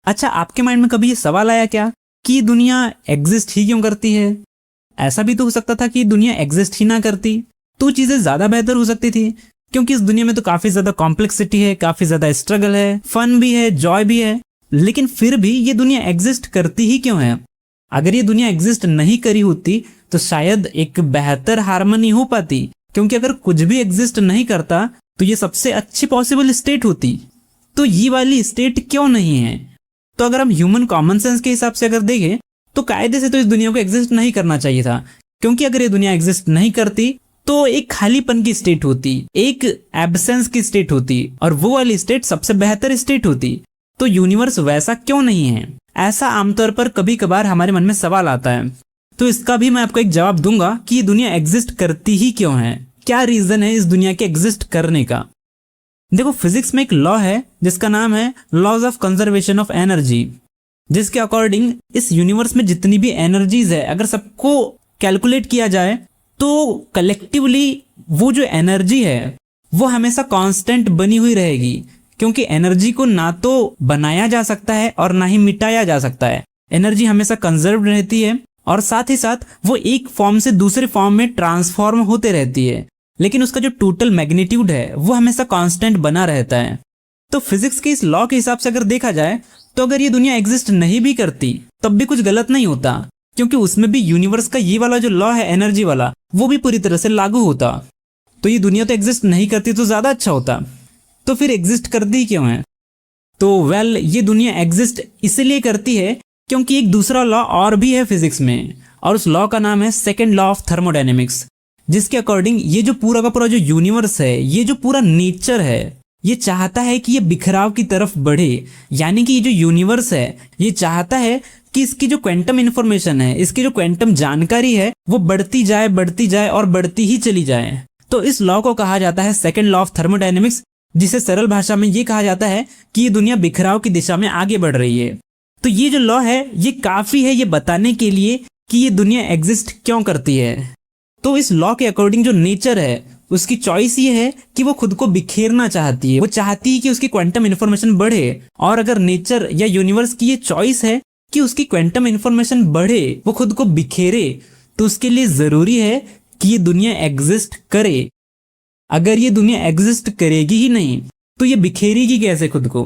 अच्छा, आपके माइंड में कभी ये सवाल आया क्या कि दुनिया एग्जिस्ट ही क्यों करती है? ऐसा भी तो हो सकता था कि दुनिया एग्जिस्ट ही ना करती तो चीजें ज्यादा बेहतर हो सकती थी, क्योंकि इस दुनिया में तो काफी ज्यादा कॉम्प्लेक्सिटी है, काफी ज्यादा स्ट्रगल है, फन भी है, जॉय भी है। लेकिन फिर भी ये दुनिया एग्जिस्ट करती ही क्यों है? अगर ये दुनिया एग्जिस्ट नहीं करी होती तो शायद एक बेहतर हार्मनी हो पाती, क्योंकि अगर कुछ भी एग्जिस्ट नहीं करता तो ये सबसे अच्छी पॉसिबल स्टेट होती। तो ये वाली स्टेट क्यों नहीं है? तो अगर हम ह्यूमन कॉमन सेंस के हिसाब से अगर देखें तो कायदे से तो इस दुनिया को एग्जिस्ट नहीं करना चाहिए था, क्योंकि अगर ये दुनिया एग्जिस्ट नहीं करती तो एक खालीपन की स्टेट होती, एक एब्सेंस की स्टेट होती, और वो वाली स्टेट सबसे बेहतर स्टेट होती। तो यूनिवर्स वैसा क्यों नहीं है? ऐसा आमतौर पर कभी कभार हमारे मन में सवाल आता है। तो इसका भी मैं आपको एक जवाब दूंगा कि ये दुनिया एग्जिस्ट करती ही क्यों है, क्या रीजन है इस दुनिया के एग्जिस्ट करने का। देखो, फिजिक्स में एक लॉ है जिसका नाम है laws of conservation of energy, जिसके अकॉर्डिंग इस यूनिवर्स में जितनी भी एनर्जीज है अगर सबको कैलकुलेट किया जाए तो कलेक्टिवली वो जो एनर्जी है वो हमेशा कांस्टेंट बनी हुई रहेगी, क्योंकि एनर्जी को ना तो बनाया जा सकता है और ना ही मिटाया जा सकता है। एनर्जी हमेशा कंजर्व रहती है और साथ ही साथ वो एक फॉर्म से दूसरे फॉर्म में ट्रांसफॉर्म होते रहती है, लेकिन उसका जो टोटल मैग्नीट्यूड है वो हमेशा कांस्टेंट बना रहता है। तो फिजिक्स के इस लॉ के हिसाब से अगर देखा जाए तो अगर ये दुनिया एग्जिस्ट नहीं भी करती तब भी कुछ गलत नहीं होता, क्योंकि उसमें भी यूनिवर्स का ये वाला जो लॉ है एनर्जी वाला वो भी पूरी तरह से लागू होता। तो ये दुनिया तो एग्जिस्ट नहीं करती तो ज्यादा अच्छा होता। तो फिर एग्जिस्ट करती क्यों है? तो ये दुनिया एग्जिस्ट इसलिए करती है क्योंकि एक दूसरा लॉ और भी है फिजिक्स में, और उस लॉ का नाम है सेकेंड लॉ ऑफ थर्मोडायनेमिक्स, जिसके अकॉर्डिंग ये जो पूरा का पूरा जो यूनिवर्स है, ये जो पूरा नेचर है, ये चाहता है कि ये बिखराव की तरफ बढ़े। यानी कि ये जो यूनिवर्स है ये चाहता है कि इसकी जो क्वांटम इंफॉर्मेशन है, इसकी जो क्वांटम जानकारी है वो बढ़ती जाए और बढ़ती ही चली जाए। तो इस लॉ को कहा जाता है सेकेंड लॉ ऑफ थर्मोडायनेमिक्स, जिसे सरल भाषा में ये कहा जाता है कि ये दुनिया बिखराव की दिशा में आगे बढ़ रही है। तो ये जो लॉ है ये काफी है ये बताने के लिए कि ये दुनिया एग्जिस्ट क्यों करती है। तो इस लॉ के अकॉर्डिंग जो नेचर है उसकी चॉइस ये है कि वो खुद को बिखेरना चाहती है, वो चाहती है कि उसकी क्वांटम इंफॉर्मेशन बढ़े। और अगर नेचर या यूनिवर्स की ये चॉइस है कि उसकी क्वांटम इंफॉर्मेशन बढ़े, वो खुद को बिखेरे, तो उसके लिए जरूरी है कि ये दुनिया एग्जिस्ट करे। अगर ये दुनिया एग्जिस्ट करेगी ही नहीं तो ये बिखेरेगी कैसे खुद को?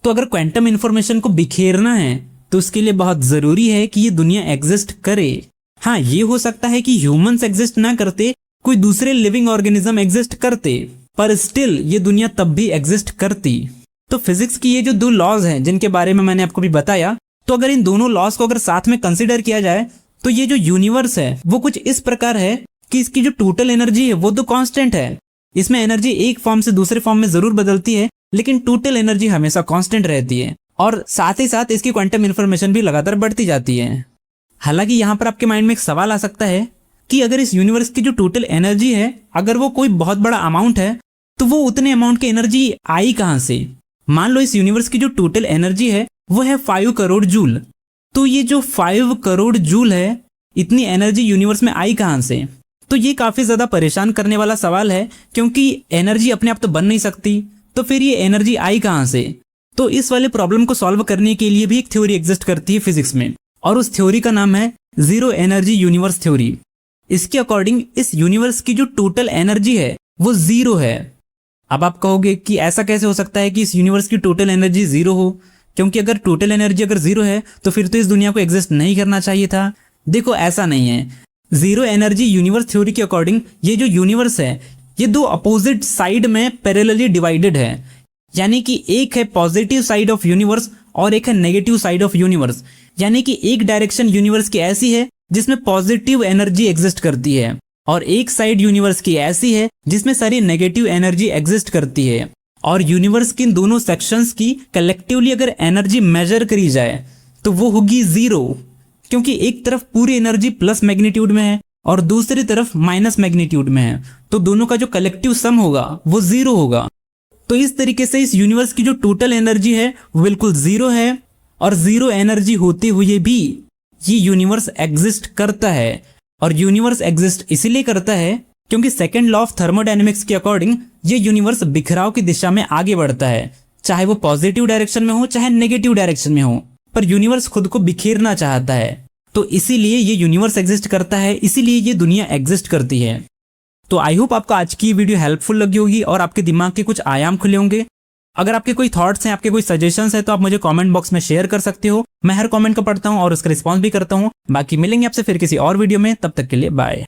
तो अगर क्वांटम इंफॉर्मेशन को बिखेरना है तो उसके लिए बहुत जरूरी है कि ये दुनिया एग्जिस्ट करे। हाँ, ये हो सकता है कि ह्यूमंस एग्जिस्ट ना करते, कोई दूसरे लिविंग ऑर्गेनिज्म एग्जिस्ट करते, पर स्टिल ये दुनिया तब भी एग्जिस्ट करती। तो फिजिक्स की ये जो दो लॉज हैं जिनके बारे में मैंने आपको भी बताया, तो अगर इन दोनों लॉज को अगर साथ में कंसीडर किया जाए तो ये जो यूनिवर्स है वो कुछ इस प्रकार है कि इसकी जो टोटल एनर्जी है वो तो कांस्टेंट है। इसमें एनर्जी एक फॉर्म से दूसरे फॉर्म में जरूर बदलती है, लेकिन टोटल एनर्जी हमेशा कांस्टेंट रहती है, और साथ ही साथ इसकी क्वांटम इंफॉर्मेशन भी लगातार बढ़ती जाती है। हालांकि यहाँ पर आपके माइंड में एक सवाल आ सकता है कि अगर इस यूनिवर्स की जो टोटल एनर्जी है अगर वो कोई बहुत बड़ा अमाउंट है तो वो उतने अमाउंट की एनर्जी आई कहां से? मान लो इस यूनिवर्स की जो टोटल एनर्जी है वो है 5 करोड़ जूल, तो ये जो 5 करोड़ जूल है इतनी एनर्जी यूनिवर्स में आई कहां से? तो ये काफी ज्यादा परेशान करने वाला सवाल है, क्योंकि एनर्जी अपने आप तो बन नहीं सकती, तो फिर ये एनर्जी आई कहां से? तो इस वाले प्रॉब्लम को सॉल्व करने के लिए भी एक थ्योरी एग्जिस्ट करती है फिजिक्स में, और उस थ्योरी का नाम है जीरो एनर्जी यूनिवर्स थ्योरी। इसके अकॉर्डिंग इस यूनिवर्स की जो टोटल एनर्जी है वो जीरो है। अब आप कहोगे कि ऐसा कैसे हो सकता है कि इस यूनिवर्स की टोटल एनर्जी जीरो हो, क्योंकि अगर टोटल एनर्जी अगर जीरो है तो फिर तो इस दुनिया को एग्जिस्ट नहीं करना चाहिए था। देखो, ऐसा नहीं है। जीरो एनर्जी यूनिवर्स थ्योरी के अकॉर्डिंग ये जो यूनिवर्स है ये दो अपोजिट साइड में पैरेलली डिवाइडेड है, यानी कि एक है पॉजिटिव साइड ऑफ यूनिवर्स और एक है नेगेटिव साइड ऑफ यूनिवर्स। यानी कि एक डायरेक्शन यूनिवर्स की ऐसी है जिसमें पॉजिटिव एनर्जी एग्जिस्ट करती है, और एक साइड यूनिवर्स की ऐसी है जिसमें सारी नेगेटिव एनर्जी एग्जिस्ट करती है। और यूनिवर्स के इन दोनों सेक्शंस की कलेक्टिवली अगर एनर्जी मेजर करी जाए तो वो होगी जीरो, क्योंकि एक तरफ पूरी एनर्जी प्लस मैग्नीट्यूड में है और दूसरी तरफ माइनस मैग्नीट्यूड में है, तो दोनों का जो कलेक्टिव सम होगा वो जीरो होगा। तो इस तरीके से इस यूनिवर्स की जो टोटल एनर्जी है वो बिल्कुल जीरो है, और जीरो एनर्जी होते हुए भी ये यूनिवर्स एग्जिस्ट करता है। और यूनिवर्स एग्जिस्ट इसलिए करता है क्योंकि सेकेंड लॉ ऑफ थर्मोडायनेमिक्स के अकॉर्डिंग ये यूनिवर्स बिखराव की दिशा में आगे बढ़ता है, चाहे वो पॉजिटिव डायरेक्शन में हो चाहे नेगेटिव डायरेक्शन में हो, पर यूनिवर्स खुद को बिखेरना चाहता है। तो इसीलिए ये यूनिवर्स एग्जिस्ट करता है, इसीलिए ये दुनिया एग्जिस्ट करती है। तो आई होप आपको आज की वीडियो हेल्पफुल लगी होगी और आपके दिमाग के कुछ आयाम खुले होंगे। अगर आपके कोई थॉट्स हैं, आपके कोई सजेशंस हैं, तो आप मुझे कमेंट बॉक्स में शेयर कर सकते हो। मैं हर कमेंट को पढ़ता हूँ और उसका रिस्पॉन्स भी करता हूँ। बाकी मिलेंगे आपसे फिर किसी और वीडियो में, तब तक के लिए बाय।